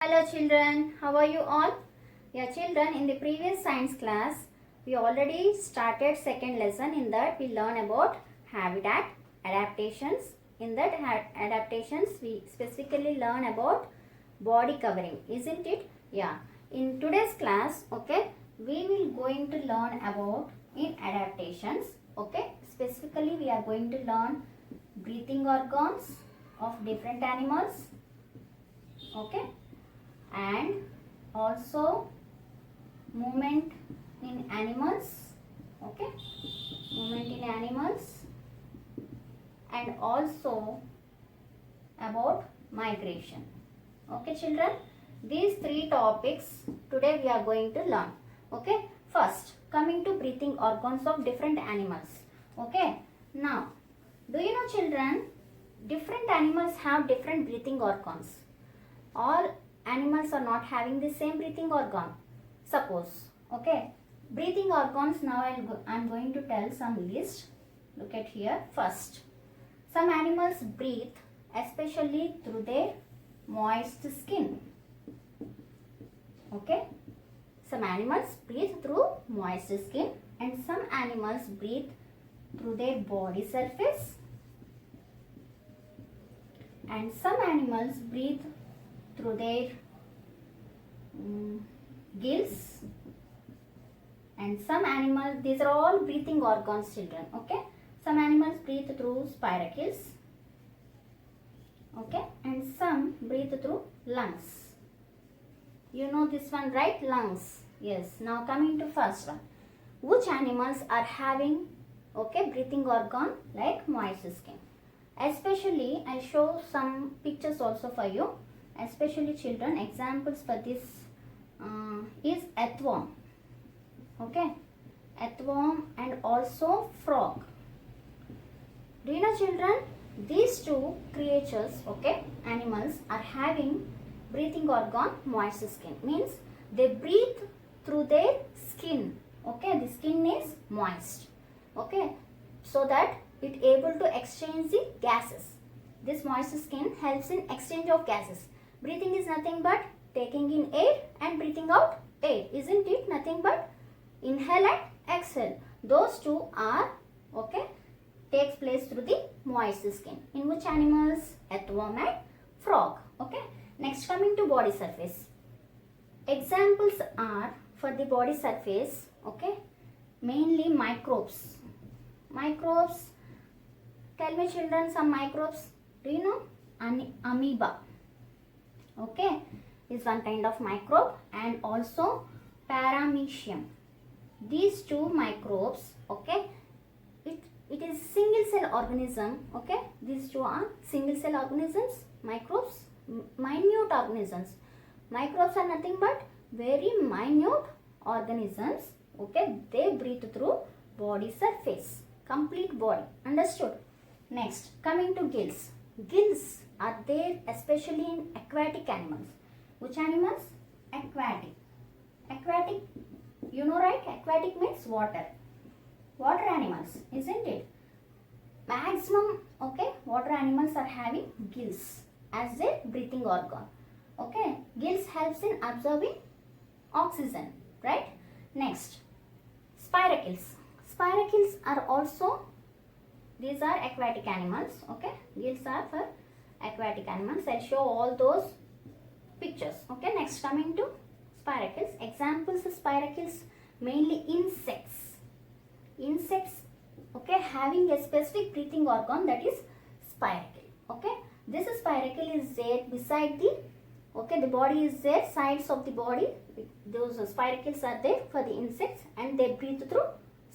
Hello children, how are you all? Yeah children, in the previous science class, we already started second lesson. In that we learn about habitat adaptations. In that adaptations we specifically learn about body covering, isn't it? Yeah. In today's class, okay, we will going to learn about in adaptations, okay. Specifically we are going to learn breathing organs of different animals, okay, and also movement in animals, okay, movement in animals, and also about migration, okay children. These three topics today we are going to learn, okay. First, coming to breathing organs of different animals, okay. Now, do you know children, different animals have different breathing organs. All animals are not having the same breathing organ. Suppose, okay, breathing organs. Now I'm going to tell some list. Look at here. First, some animals breathe especially through their moist skin, okay. Some animals breathe through moist skin, and some animals breathe through their body surface, and some animals breathe through their gills, and some animals, these are all breathing organs children, okay. Some animals breathe through spiracles, okay, and some breathe through lungs. You know this one, right? Lungs. Yes. Now coming to first one, which animals are having, okay, breathing organ like moist skin? Especially I'll show some pictures also for you. Especially children, examples for this is earthworm, okay, earthworm, and also frog. Do you know children, these two creatures, okay, animals are having breathing organ moist skin, means they breathe through their skin, okay. The skin is moist, okay, so that it able to exchange the gases. This moist skin helps in exchange of gases. Breathing is nothing but taking in air and breathing out air, isn't it? Nothing but inhale and exhale. Those two are, okay, takes place through the moist skin. In which animals? Earthworm and frog, okay. Next, coming to body surface. Examples are for the body surface, okay, mainly microbes. Microbes, tell me children some microbes. Do you know? Amoeba, okay, is one kind of microbe, and also paramecium. These two microbes, okay, it is single cell organism, okay. These two are single cell organisms. Microbes, minute organisms. Microbes are nothing but very minute organisms, okay. They breathe through body surface, complete body. Understood? Next, coming to gills. Gills are there especially in aquatic animals. Which animals? Aquatic. Aquatic, you know, right? Aquatic means water. Water animals, isn't it? Maximum, okay, water animals are having gills as their breathing organ, okay. Gills helps in absorbing oxygen, right? Next, spiracles. Spiracles are also, these are aquatic animals, okay. Gills are for aquatic animals. I'll show all those pictures, okay. Next, coming to spiracles. Examples of spiracles, mainly insects. Insects, okay, having a specific breathing organ, that is spiracle, okay. This spiracle is there beside the, okay, the body is there, sides of the body. Those spiracles are there for the insects, and they breathe through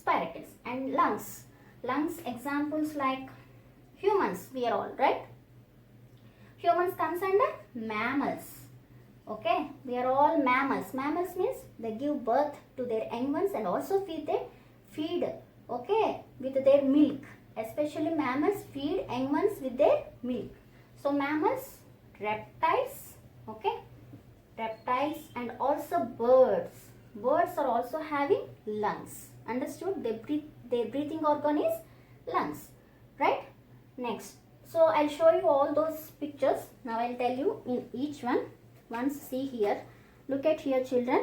spiracles. And lungs. Lungs, examples like humans, we are all, right? Humans comes under mammals, okay. We are all mammals. Mammals means they give birth to their young ones and also feed, okay, with their milk. Especially mammals feed young ones with their milk. So mammals, reptiles, okay, reptiles, and also birds. Birds are also having lungs. Understood? Their breathing organ is lungs, right? Next, so I'll show you all those pictures. Now I'll tell you in each one once see here. Look at here, children.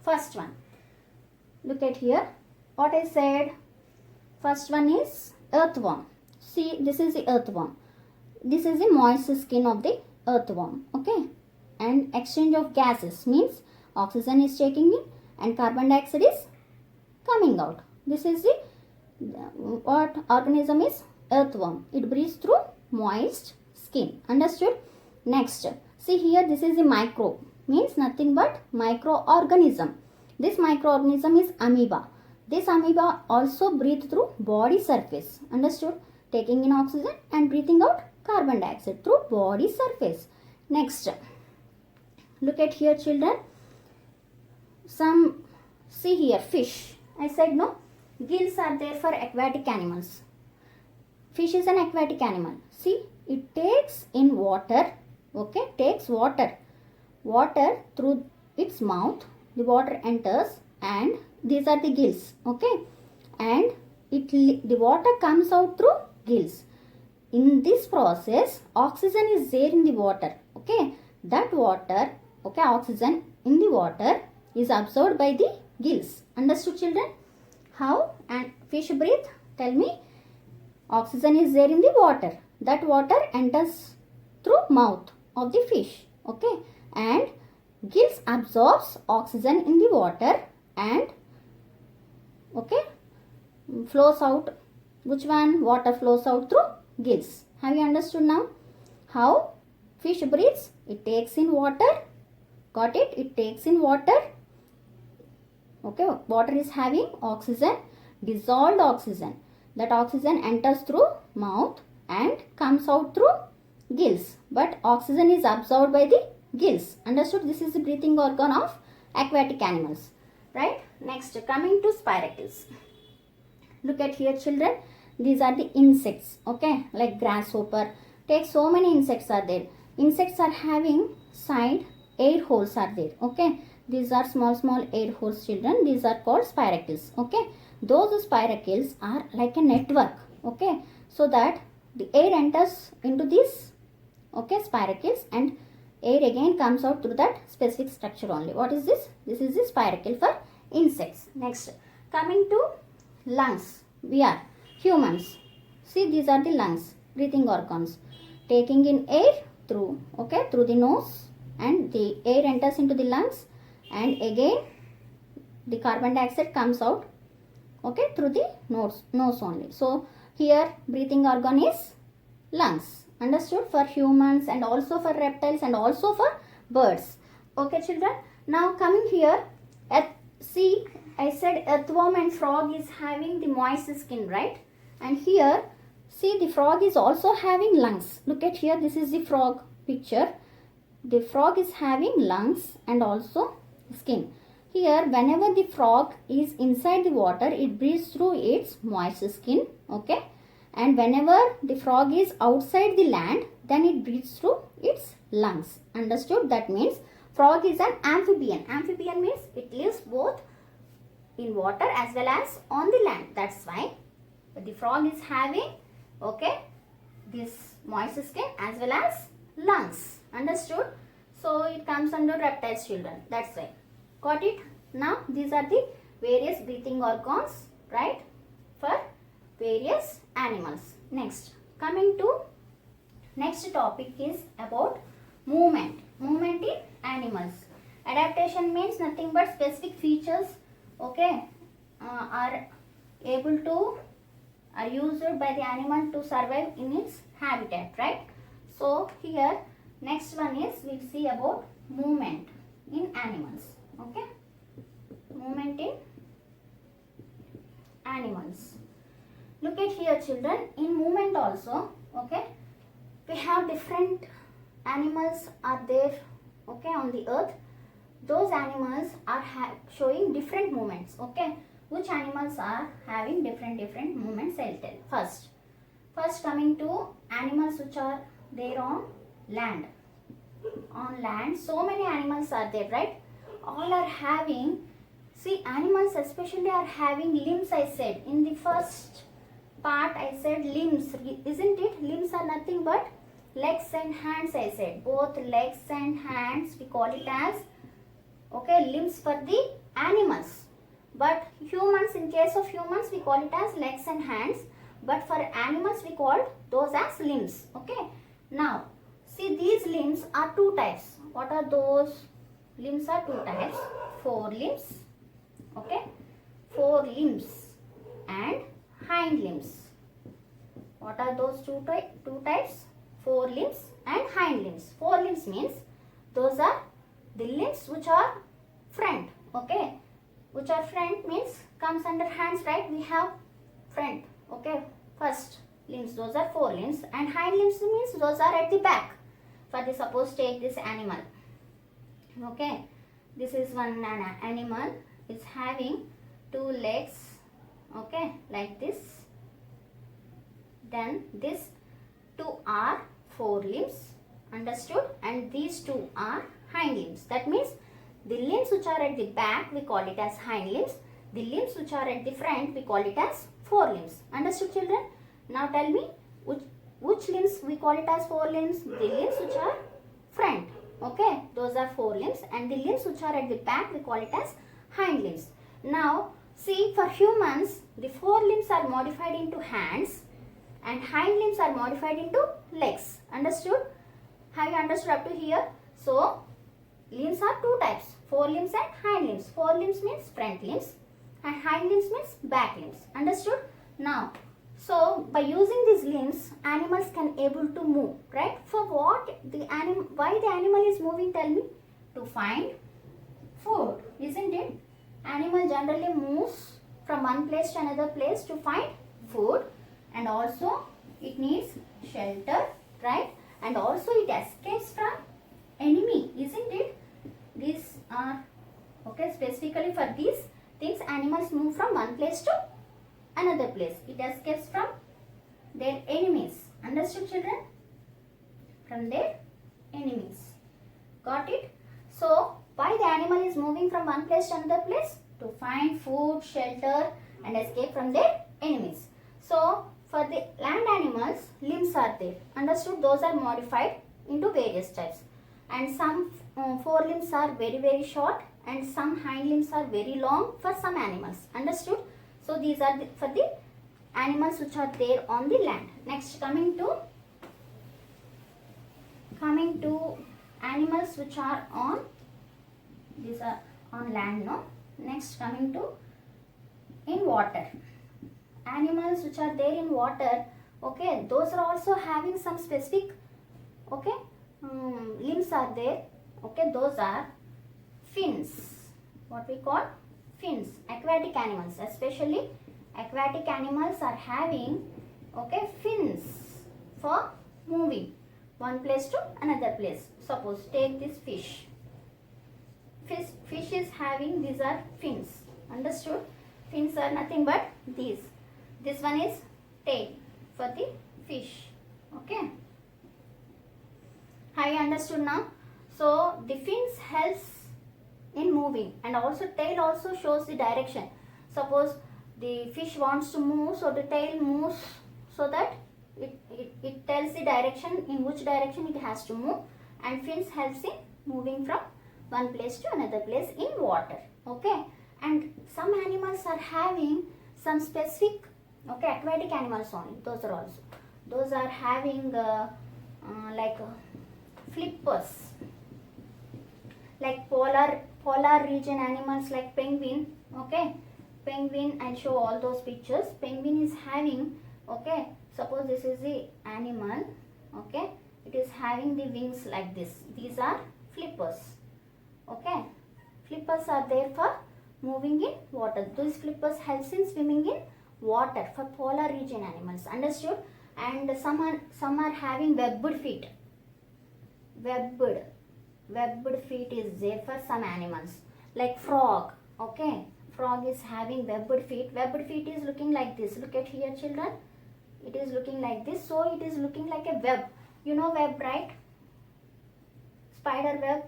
First one. Look at here. What I said. First one is earthworm. See, this is the earthworm. This is the moist skin of the earthworm. Okay. And exchange of gases means oxygen is taking in and carbon dioxide is coming out. This is the what organism is earthworm. It breathes through moist skin. Understood? Next, see here, this is a microbe. Means nothing but microorganism. This microorganism is amoeba. This amoeba also breathe through body surface. Understood? Taking in oxygen and breathing out carbon dioxide through body surface. Next, look at here, children. Some, see here, fish. I said no. Gills are there for aquatic animals. Fish is an aquatic animal. See, it takes in water. Okay, takes water through its mouth. The water enters and these are the gills. Okay, and the water comes out through gills. In this process, oxygen is there in the water. Okay, that water, okay, oxygen in the water is absorbed by the gills. Understood, children? How and fish breathe? Tell me. Oxygen is there in the water. That water enters through mouth of the fish. Okay, and gills absorbs oxygen in the water and okay flows out. Which one? Water flows out through gills. Have you understood now? How fish breathes? It takes in water. Got it? It takes in water. Okay, water is having oxygen, dissolved oxygen. That oxygen enters through mouth and comes out through gills. But oxygen is absorbed by the gills. Understood? This is the breathing organ of aquatic animals. Right? Next, coming to spiracles. Look at here, children. These are the insects. Okay, like grasshopper. Take so many insects are there. Insects are having side air holes are there. Okay. These are small air holes, children. These are called spiracles. Okay. Those spiracles are like a network. Okay. So that the air enters into these okay spiracles and air again comes out through that specific structure only. What is this? This is the spiracle for insects. Next, coming to lungs. We are humans. See, these are the lungs, breathing organs. Taking in air through okay through the nose and the air enters into the lungs. And again the carbon dioxide comes out okay through the nose only. So here breathing organ is lungs. Understood? For humans and also for reptiles and also for birds. Okay, children. Now coming here, see, I said earthworm and frog is having the moist skin, right? And here, see, the frog is also having lungs. Look at here, this is the frog picture. The frog is having lungs and also skin. Here, whenever the frog is inside the water, it breathes through its moist skin. Okay. And whenever the frog is outside the land, then it breathes through its lungs. Understood? That means frog is an amphibian. Amphibian means it lives both in water as well as on the land. That's why the frog is having okay this moist skin as well as lungs. Understood? So it comes under reptiles, children. That's why. Got it? Now these are the various breathing organs, right, for various animals. Next, coming to next topic is about movement. Movement in animals. Adaptation means nothing but specific features okay are used by the animal to survive in its habitat, right? So here next one is we'll see about movement in animals. Okay, movement in animals. Look at here, children. In movement also, okay, we have different animals are there, okay, on the earth. Those animals are showing different movements, okay. Which animals are having different movements, I'll tell. First coming to animals which are there on land. On land, so many animals are there, right? All are having, see, animals especially are having limbs, I said. In the first part, I said limbs, isn't it? Limbs are nothing but legs and hands I said. Both legs and hands we call it as, okay, limbs for the animals. But humans, in case of humans we call it as legs and hands. But for animals we call those as limbs. Okay. Now, see, these limbs are two types. What are those? Limbs are two types. Forelimbs, okay, forelimbs and hind limbs. What are those two types? Forelimbs and hind limbs. Forelimbs means those are the limbs which are front, okay, which are front means comes under hands, right? We have front, okay, first limbs, those are forelimbs, and hind limbs means those are at the back. For the, suppose take this animal, okay, this is one animal, is having two legs, okay, like this. Then this two are forelimbs, understood, and these two are hind limbs. That means the limbs which are at the back we call it as hind limbs, the limbs which are at the front we call it as forelimbs. Understood, children? Now tell me, which limbs we call it as forelimbs? The limbs which are front, okay, those are forelimbs, and the limbs which are at the back we call it as hind limbs. Now see, for humans the forelimbs are modified into hands and hind limbs are modified into legs. Understood? Have you understood up to here? So limbs are two types, forelimbs and hind limbs. Forelimbs means front limbs and hind limbs means back limbs. Understood? Now, so by using these limbs, animals can able to move, right? For what the animal, why the animal is moving, tell me? To find food, isn't it? Animal generally moves from one place to another place to find food, and also it needs shelter, right? And also it escapes from enemy, isn't it? These are, okay, specifically for these things animals move from one place to another place. It escapes from their enemies. Understood, children? From their enemies. Got it? So, why the animal is moving from one place to another place? To find food, shelter and escape from their enemies. So, for the land animals, limbs are there. Understood? Those are modified into various types. And some forelimbs are very, very short and some hind limbs are very long for some animals. Understood? So these are for the animals which are there on the land. Next, coming to animals which are on, these are on land, no? Next, coming to in water. Animals which are there in water, okay, those are also having some specific, okay, limbs are there, okay, those are fins. What we call fins. Aquatic animals, especially aquatic animals are having, okay, fins for moving one place to another place. Suppose take this fish. Fish is having, these are fins. Understood? Fins are nothing but these. This one is tail for the fish. Okay. Have you understood now? So the fins helps in moving, and also tail also shows the direction. Suppose the fish wants to move, so the tail moves so that it tells the direction, in which direction it has to move, and fins helps in moving from one place to another place in water. Okay, and some animals are having some specific, okay, aquatic animals only, those are having like flippers, like polar region animals like penguin. Okay, penguin, I'll show all those pictures. Penguin is having, okay, suppose this is the animal, okay, it is having the wings like this. These are flippers. Okay, flippers are there for moving in water. These flippers helps in swimming in water for polar region animals. Understood? And some are having webbed feet. Webbed feet is there for some animals, like frog. Okay, frog is having webbed feet. Webbed feet is looking like this. Look at here, children. It is looking like this. So it is looking like a web. You know web, right? Spider web.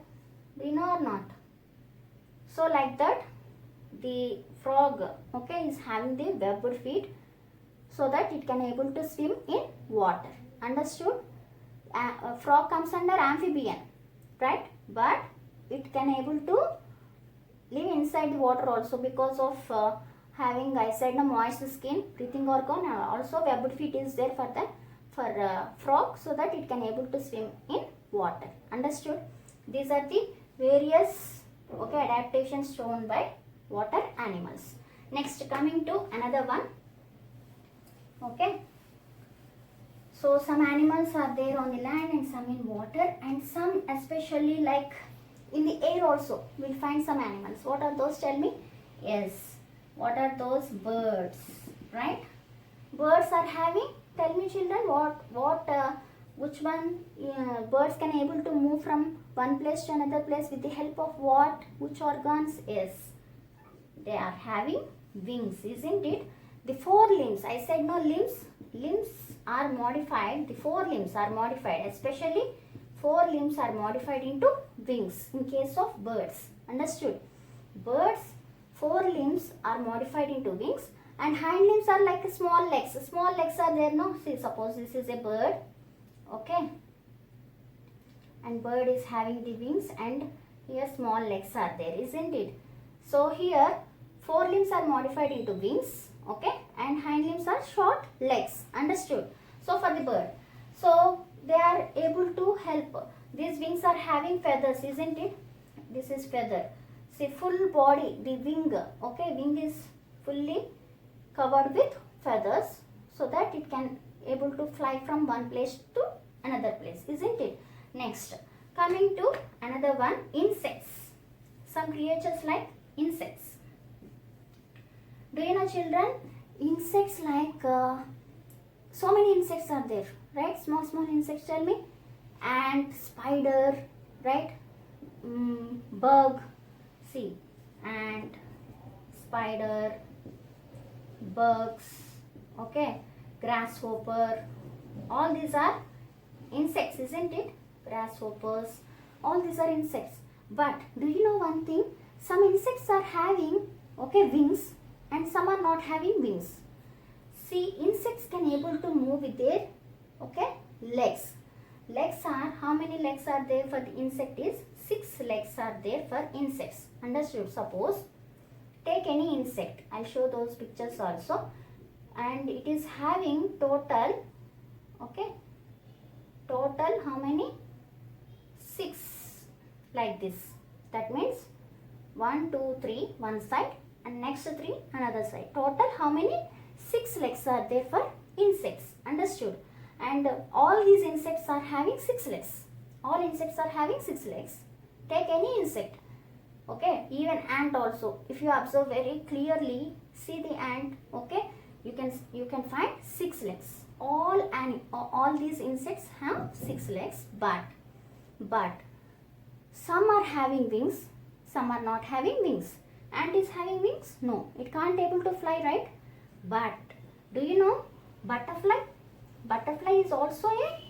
Do you know or not? So like that, the frog, okay, is having the webbed feet so that it can able to swim in water. Understood? frog comes under amphibian, right? But it can able to live inside the water also because of having, I said, no, moist skin, breathing organ, and also webbed feet is there for the frog, so that it can able to swim in water. Understood? These are the various adaptations shown by water animals. Next, coming to another one. Okay. So some animals are there on the land and some in water, and some especially like in the air also we'll find some animals. What are those? Tell me. Yes. What are those? Birds, right? Birds are having, tell me children, which one birds can able to move from one place to another place with the help of what? Which organs? Yes, they are having wings, isn't it? The four limbs, I said no, limbs are modified, the four limbs are modified, especially four limbs are modified into wings in case of birds. Understood? Birds, four limbs are modified into wings, and hind limbs are like small legs. Small legs are there, no? See, suppose this is a bird, okay, and bird is having the wings, and here small legs are there, isn't it? So here four limbs are modified into wings, okay, and hind limbs are short legs. Understood? So for the bird, so they are able to help. These wings are having feathers, isn't it? This is feather. See, full body, the wing, okay, wing is fully covered with feathers, so that it can able to fly from one place to another place, isn't it? Next, coming to another one, insects. Some creatures like insects. Do you know children, insects like so many insects are there, right? Small insects, tell me. Ant, spider, right? Bug, see, ant, spider, bugs, okay, grasshopper, all these are insects, isn't it? Grasshoppers, all these are insects. But do you know one thing? Some insects are having, okay, wings, and some are not having wings. See, insects can able to move with their, okay, legs. Legs are, how many legs are there for the insect is? 6 legs are there for insects. Understood? Suppose, take any insect. I'll show those pictures also. And it is having total, okay, total how many? 6, like this. That means 1, 2, 3 one side, and next 3 another side. Total how many? 6 legs are there for insects. Understood? And all these insects are having 6 legs. All insects are having 6 legs. Take any insect. Okay, even ant also. If you observe very clearly, see the ant. Okay, you can find 6 legs. All these insects have 6 legs, but some are having wings, some are not having wings. Ant is having wings? No, it can't able to fly, right? But do you know butterfly? Butterfly is also a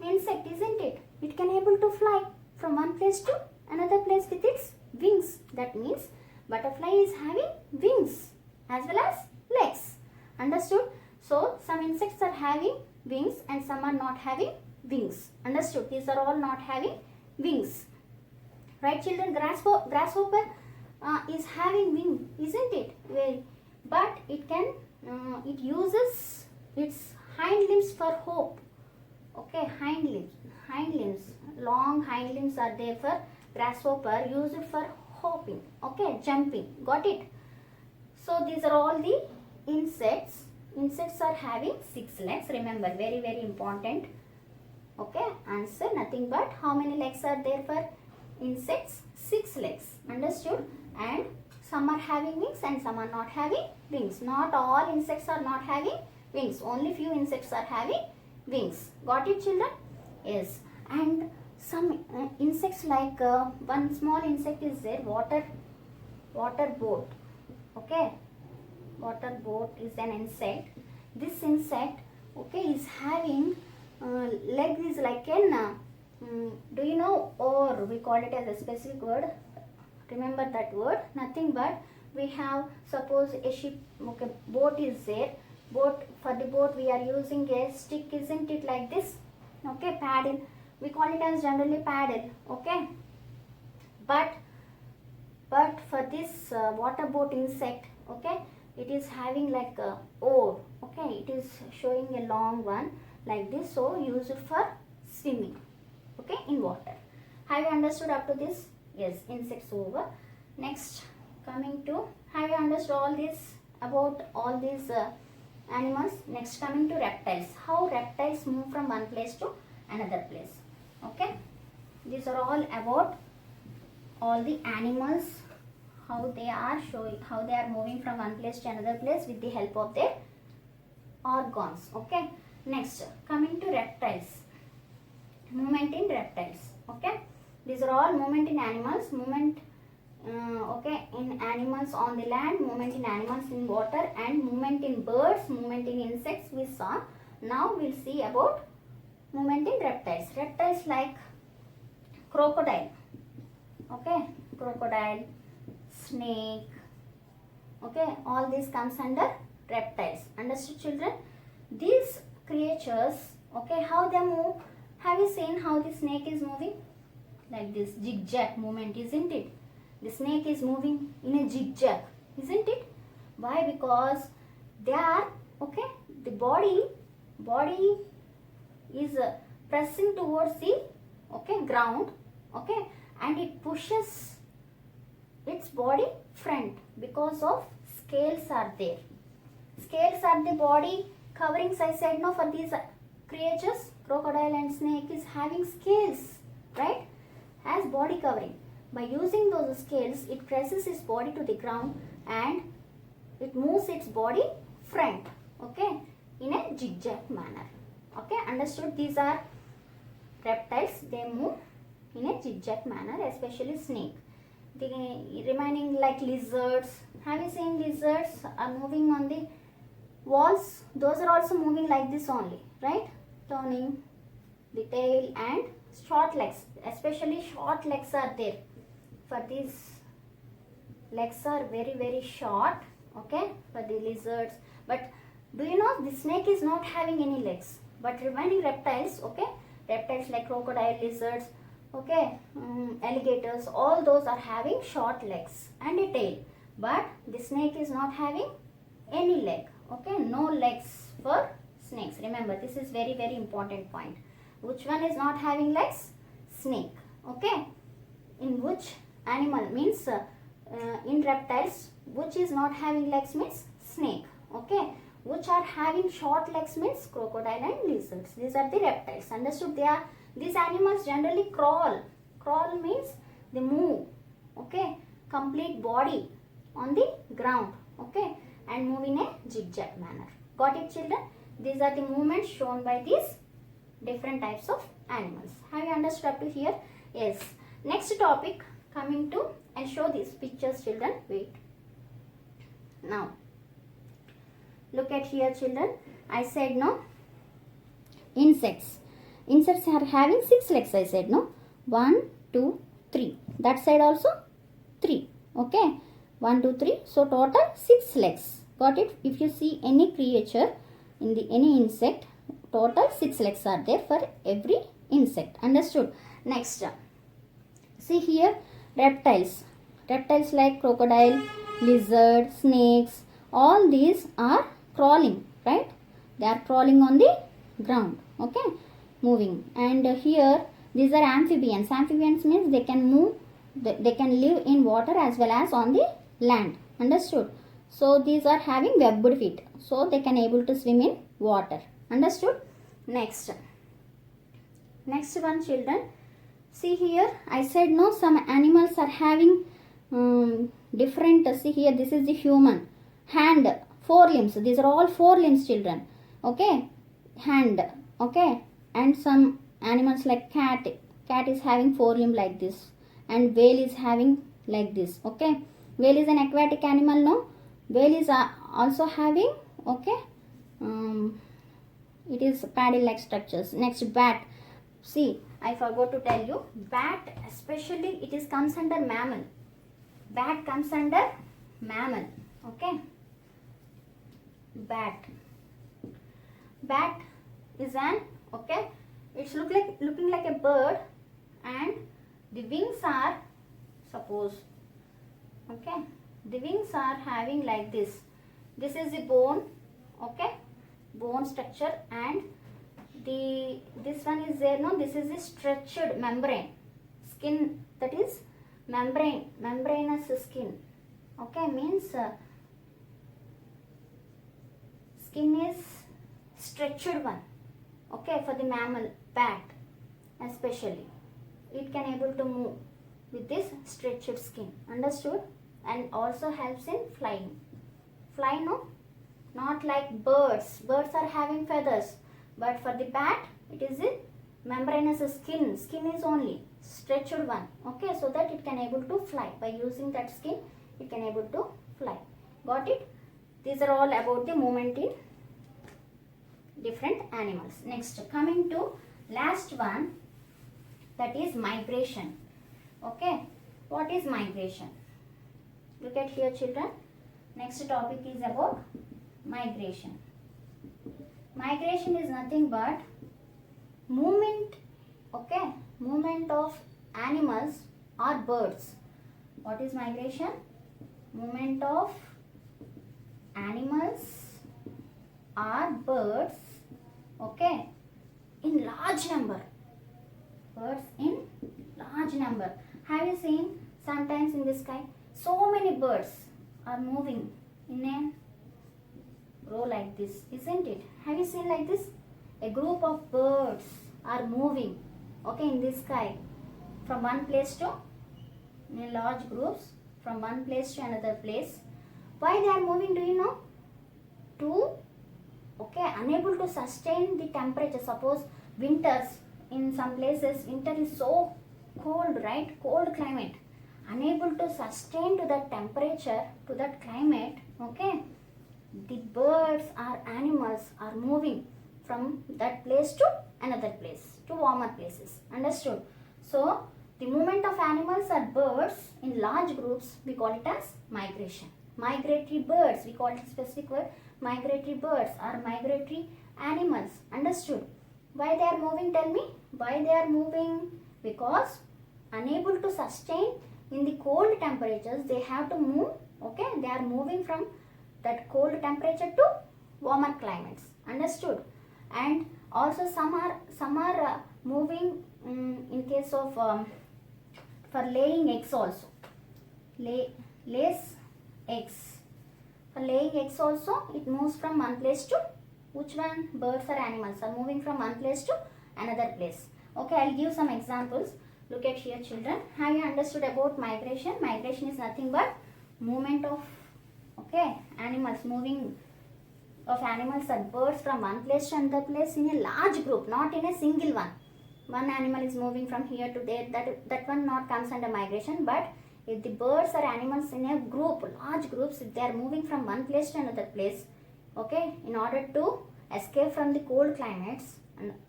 insect, isn't it? It can able to fly from one place to another place with its wings. That means butterfly is having wings as well as legs. Understood? So some insects are having wings and some are not having wings. Understood? These are all not having wings. Right children? Grasshopper is having wing, isn't it? But it can, it uses its hind limbs for hope. Okay, hind limbs, long hind limbs are there for grasshopper, use it for hopping, okay, jumping. Got it? So these are all the insects. Insects are having 6 legs. Remember, very very important. Okay, answer nothing but how many legs are there for insects? 6 legs. Understood? And some are having wings and some are not having wings. Not all insects are not having wings. Only few insects are having wings. Got it children? Yes. And some insects like one small insect is there, water boat. Okay, water boat is an insect. This insect, okay, is having leg is like an do you know, or we call it as a specific word. Remember that word? Nothing but we have, suppose a ship, okay, boat is there. Boat, for the boat we are using a stick, isn't it, like this? Okay, paddle, we call it as generally paddle. Okay, but for this water boat insect, okay, it is having like a oar. Okay, it is showing a long one like this, so use it for swimming, okay, in water. Have you understood up to this? Yes, insects over. Next, coming to, have you understood all this about all these animals? Next, coming to reptiles. How reptiles move from one place to another place. Okay, these are all about all the animals, how they are showing, how they are moving from one place to another place with the help of their organs. Okay, next, coming to reptiles. Movement in reptiles. Okay, these are all movement in animals, movement okay, in animals on the land, movement in animals in water, and movement in birds, movement in insects we saw. Now we'll see about movement in reptiles. Reptiles like crocodile. Okay, crocodile, snake. Okay, all this comes under reptiles. Understood, children? These creatures, okay, how they move. Have you seen how the snake is moving? Like this zigzag movement, isn't it? The snake is moving in a zigzag, isn't it? Why? Because they are, okay, the body is pressing towards the, okay, ground, okay, and it pushes its body front because of scales are there. Scales are the body coverings, I said, no, for these creatures. Crocodile and snake is having scales, right, as body covering. By using those scales, it presses its body to the ground and it moves its body front, okay, in a zigzag manner. Okay, understood? These are reptiles, they move in a zigzag manner, especially snake. The remaining like lizards, have you seen lizards are moving on the walls? Those are also moving like this only, right, turning the tail, and short legs, especially short legs are there. For these legs are very short, okay, for the lizards. But do you know the snake is not having any legs? But remaining reptiles, okay, reptiles like crocodile, lizards, okay, alligators, all those are having short legs and a tail. But the snake is not having any leg, okay, no legs for snakes. Remember, this is very important point. Which one is not having legs? Snake. Okay, in which animal means in reptiles, which is not having legs means snake. Okay, which are having short legs means crocodile and lizards. These are the reptiles. Understood? These animals generally crawl. Crawl means they move, okay, complete body on the ground, okay, and move in a zigzag manner. Got it, children? These are the movements shown by these different types of animals. Have you understood up to here? Yes. Next topic, coming to, I'll show these pictures, children. Wait. Now, look at here, children. I said no. Insects. Insects are having 6 legs, I said no. 1, 2, 3. That side also 3. Okay. 1, 2, 3. So total 6 legs. Got it? If you see any creature in the any insect, total 6 legs are there for every insect. Understood? Next, see here, reptiles. Reptiles like crocodile, lizard, snakes, all these are crawling, right? They are crawling on the ground, okay, moving. And here, these are amphibians. Amphibians means they can move, they can live in water as well as on the land. Understood? So these are having webbed feet, so they can able to swim in water. Understood? Next one, children. See here, I said no, some animals are having different, see here, this is the human. Hand, 4 limbs, these are all 4 limbs, children. Okay, hand, okay, and some animals like cat is having 4 limb like this, and whale is having like this. Okay, whale is an aquatic animal, no? Whale is also having, okay, it is paddle like structures. Next, bat. See, I forgot to tell you, bat especially it is comes under mammal. Bat comes under mammal. Okay, bat is an, okay, it's looking like a bird, and the wings are, suppose, okay, the wings are having like this. This is the bone, okay, bone structure, and this one is there, no, this is the stretched membrane skin, that is membranous skin, okay, means skin is stretched one, okay, for the mammal, bat especially, it can able to move with this stretched skin, understood? And also helps in flying. Fly, no, not like birds are having feathers, but for the bat it is a membranous skin is only stretched one, okay, so that it can able to fly. By using that skin it can able to fly. Got it? These are all about the movement in different animals. Next, coming to last one, that is migration. Okay, what is migration? Look at here, children. Next topic is about migration. Migration is nothing but movement, okay, movement of animals or birds. What is migration? Movement of animals or birds, okay, in large number. Birds in large number. Have you seen sometimes in the sky so many birds are moving in a row like this, isn't it? Have you seen like this? A group of birds are moving, okay, in the sky from one place to, in large groups, from one place to another place. Why they are moving, do you know? To, okay, unable to sustain the temperature. Suppose winters, in some places winter is so cold, right, cold climate, unable to sustain to that temperature, to that climate, okay, the birds or animals are moving from that place to another place, to warmer places, understood? So the movement of animals or birds in large groups, we call it as migration. Migratory birds, we call it specific word, migratory birds or migratory animals, understood? Why they are moving, tell me? Why they are moving? Because unable to sustain in the cold temperatures, they have to move, okay, they are moving from that cold temperature to warmer climates, understood? And also some are moving in case of for laying eggs also, lays eggs. For laying eggs also, it moves from one place to, which one? Birds or animals are moving from one place to another place. Okay, I'll give some examples. Look at here, children. Have you understood about migration? Migration is nothing but movement of, okay, animals, moving of animals or birds from one place to another place in a large group, not in a single one. One animal is moving from here to there, that one not comes under migration. But if the birds or animals in a group, large groups, if they are moving from one place to another place, okay, in order to escape from the cold climates,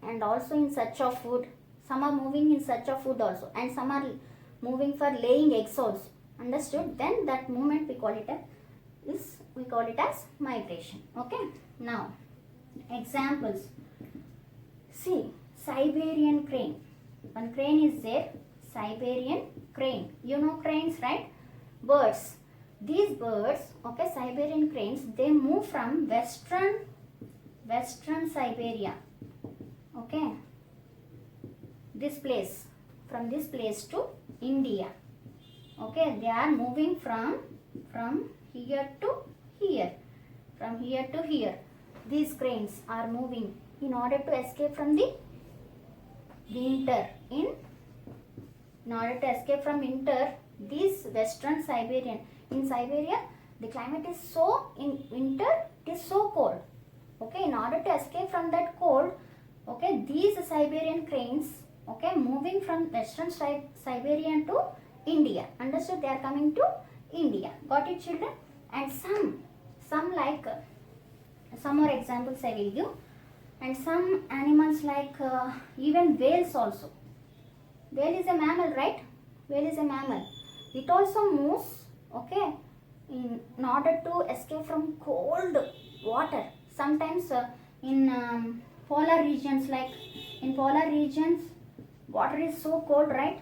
and also in search of food. Some are moving in search of food also, and some are moving for laying eggs also, understood? Then that movement we call it as migration. Okay, now examples. See, Siberian crane. One crane is there, Siberian crane. You know cranes, right? Birds. These birds, okay, Siberian cranes, they move from western Siberia, okay, this place, from this place to India, okay, they are moving from here to here, from here to here. These cranes are moving in order to escape from the winter. In order to escape from winter, this western Siberian, in Siberia the climate is so, in winter it is so cold, okay, in order to escape from that cold, okay, these Siberian cranes, okay, moving from western Siberian to India, understood? They are coming to India. Got it, children? And some like some more examples I will give. And some animals like even whales also. Whale is a mammal, right? Whale is a mammal. It also moves, okay, in order to escape from cold water. Sometimes in polar regions, like in polar regions water is so cold, right?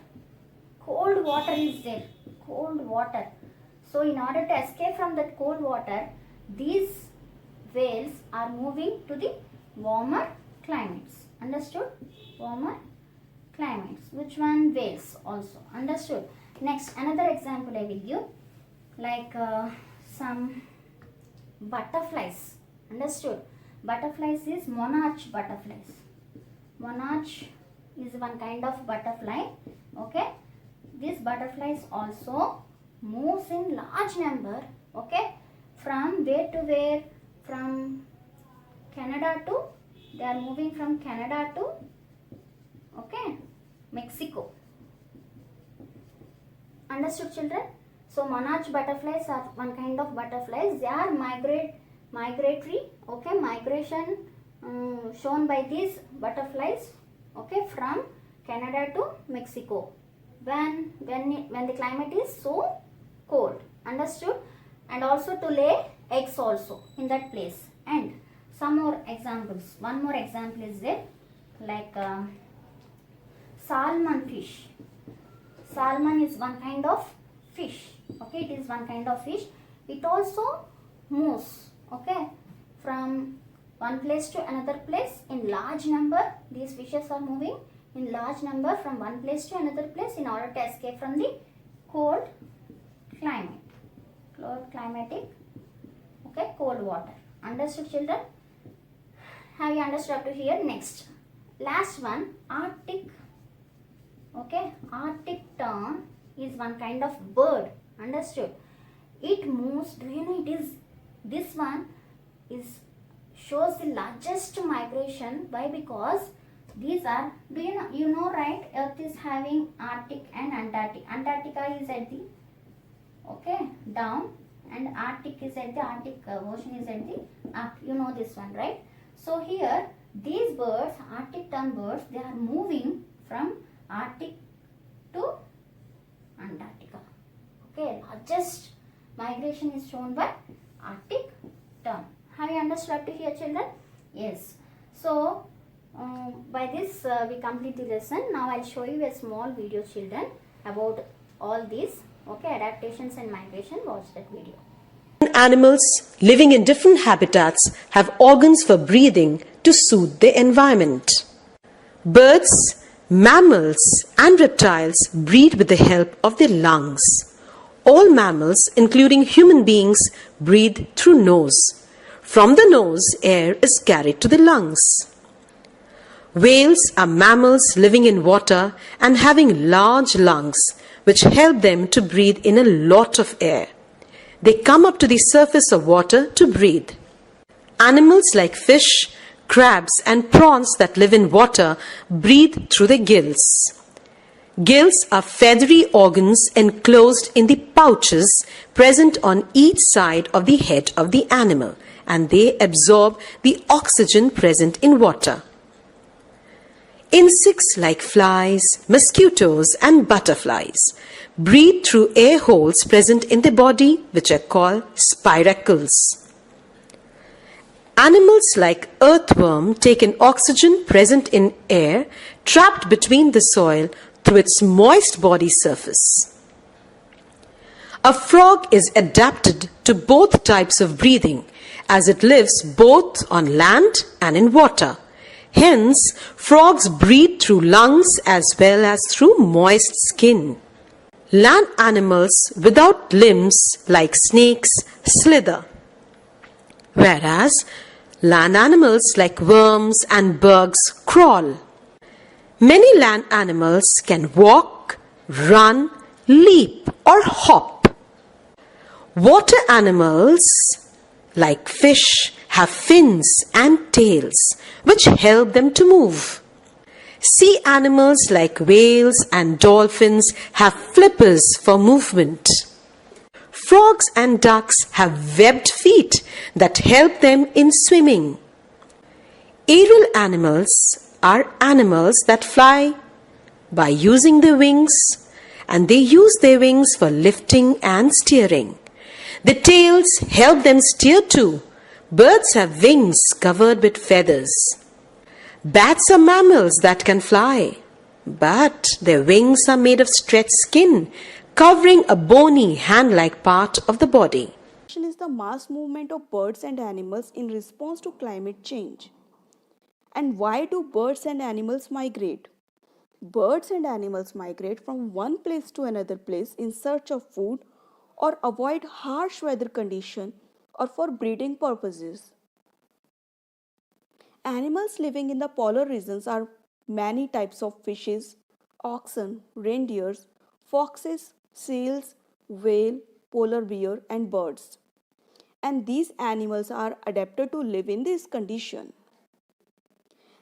Cold water is there, cold water. So in order to escape from that cold water, these whales are moving to the warmer climates. Understood? Warmer climates. Which one? Whales also. Understood? Next, another example I will give, like some butterflies. Understood? Butterflies is monarch butterflies. Monarch is one kind of butterfly. Okay, these butterflies also moves in large number. Okay, from where to where? From Canada to, they are moving from Canada to, okay, Mexico. Understood, children? So monarch butterflies are one kind of butterflies. They are migratory. Okay, migration shown by these butterflies. Okay, from Canada to Mexico. When the climate is so cold. Understood? And also to lay eggs also in that place. And some more examples. One more example is there, like salmon fish. Salmon is one kind of fish. Okay, it is one kind of fish. It also moves, okay, from one place to another place in large number. These fishes are moving in large number from one place to another place in order to escape from the cold climate. Cold climatic, okay, cold water. Understood, children? Have you understood up to here? Next, last one, Arctic. Okay, Arctic tern is one kind of bird. Understood? It moves. Do you know it is, this one is shows the largest migration. Why? Because these are, do you know right, Earth is having Arctic and Antarctic. Antarctica is at the, okay, down, and Arctic is at the, Arctic ocean is at the up. You know this one, right? So here these birds, Arctic tern birds, they are moving from Arctic to Antarctica. Okay, largest migration is shown by Arctic tern. Have you understood up to here, children? Yes. So by this we complete the lesson. Now I'll show you a small video, children, about all these, okay, adaptations and migration. Watch that video. Animals living in different habitats have organs for breathing to suit their environment. Birds, mammals and reptiles breathe with the help of their lungs. All mammals, including human beings, breathe through nose. From the nose, air is carried to the lungs. Whales are mammals living in water and having large lungs, which help them to breathe in a lot of air. They come up to the surface of water to breathe. Animals like fish, crabs and prawns that live in water breathe through their gills. Gills are feathery organs enclosed in the pouches present on each side of the head of the animal, and they absorb the oxygen present in water. Insects like flies, mosquitoes and butterflies breathe through air holes present in the body, which are called spiracles. Animals like earthworm take in oxygen present in air trapped between the soil through its moist body surface. A frog is adapted to both types of breathing, as it lives both on land and in water. Hence, frogs breathe through lungs as well as through moist skin. Land animals without limbs like snakes slither, whereas land animals like worms and bugs crawl. Many land animals can walk, run, leap or hop. Water animals like fish have fins and tails which help them to move. Sea animals like whales and dolphins have flippers for movement. Frogs and ducks have webbed feet that help them in swimming. Aerial animals are animals that fly by using their wings, and they use their wings for lifting and steering. The tails help them steer too. Birds have wings covered with feathers. Bats are mammals that can fly, but their wings are made of stretched skin, covering a bony hand-like part of the body. Is the mass movement of birds and animals in response to climate change. And why do birds and animals migrate? Birds and animals migrate from one place to another place in search of food or avoid harsh weather conditions or for breeding purposes. Animals living in the polar regions are many types of fishes, oxen, reindeers, foxes, seals, whale, polar bear, and birds. And these animals are adapted to live in this condition.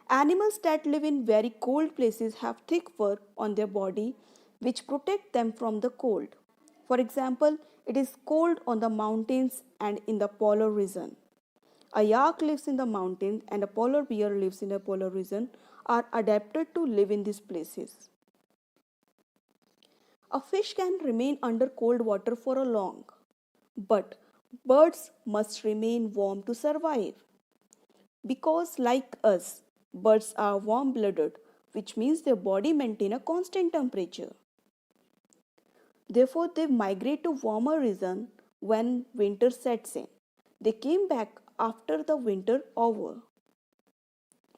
Animals that live in very cold places have thick fur on their body which protect them from the cold. For example, it is cold on the mountains and in the polar region. A yak lives in the mountains and a polar bear lives in a polar region are adapted to live in these places. A fish can remain under cold water for a long, but birds must remain warm to survive. Because like us, birds are warm-blooded, which means their body maintain a constant temperature. Therefore, they migrate to warmer region when winter sets in. They came back after the winter over.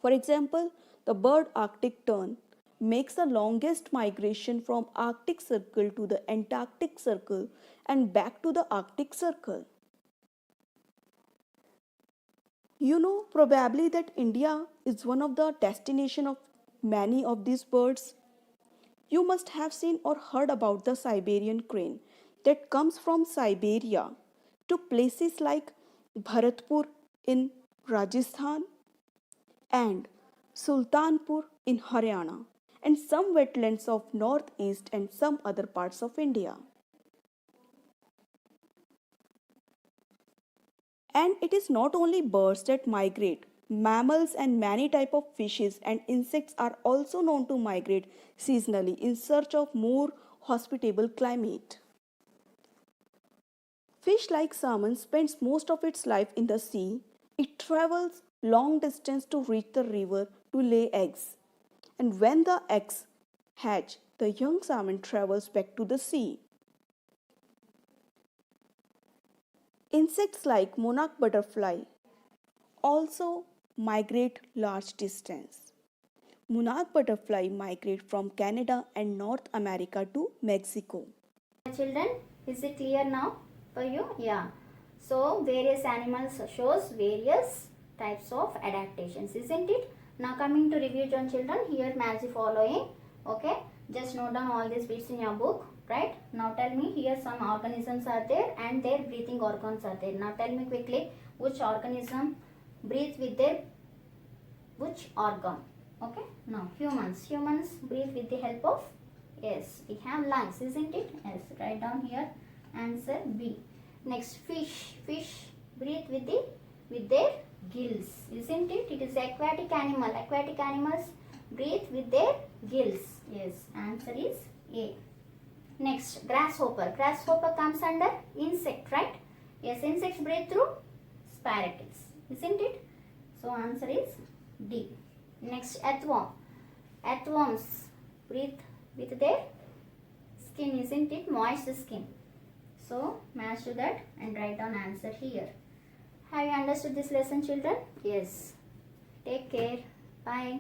For example, the bird Arctic tern makes the longest migration from Arctic Circle to the Antarctic Circle and back to the Arctic Circle. You know probably that India is one of the destination of many of these birds. You must have seen or heard about the Siberian crane that comes from Siberia to places like Bharatpur in Rajasthan and Sultanpur in Haryana and some wetlands of northeast and some other parts of India. And it is not only birds that migrate. Mammals and many types of fishes and insects are also known to migrate seasonally in search of more hospitable climate. Fish like salmon spends most of its life in the sea. It travels long distance to reach the river to lay eggs. And when the eggs hatch, the young salmon travels back to the sea. Insects like monarch butterfly also migrate large distance. Monarch butterfly migrate from Canada and North America to Mexico. Children, is it clear now for you? Yeah. So various animals shows various types of adaptations, isn't it? Now coming to review, John children, here match the following. Okay, just note down all these bits in your book. Right, now tell me, here some organisms are there and their breathing organs are there. Now tell me quickly, which organism breathe with their which organ? Okay, now humans breathe with the help of, yes, we have lungs, isn't it? Yes, write down here answer B. Next, fish breathe with their gills, isn't it? It is aquatic animals breathe with their gills. Yes, answer is A. Next, grasshopper comes under insect, right? Yes, insects breathe through spirochetes, isn't it? So answer is D. Next, earthworms breathe with their skin, isn't it? Moist skin. So match to that and write down answer here. Have you understood this lesson, children? Yes. Take care. Bye.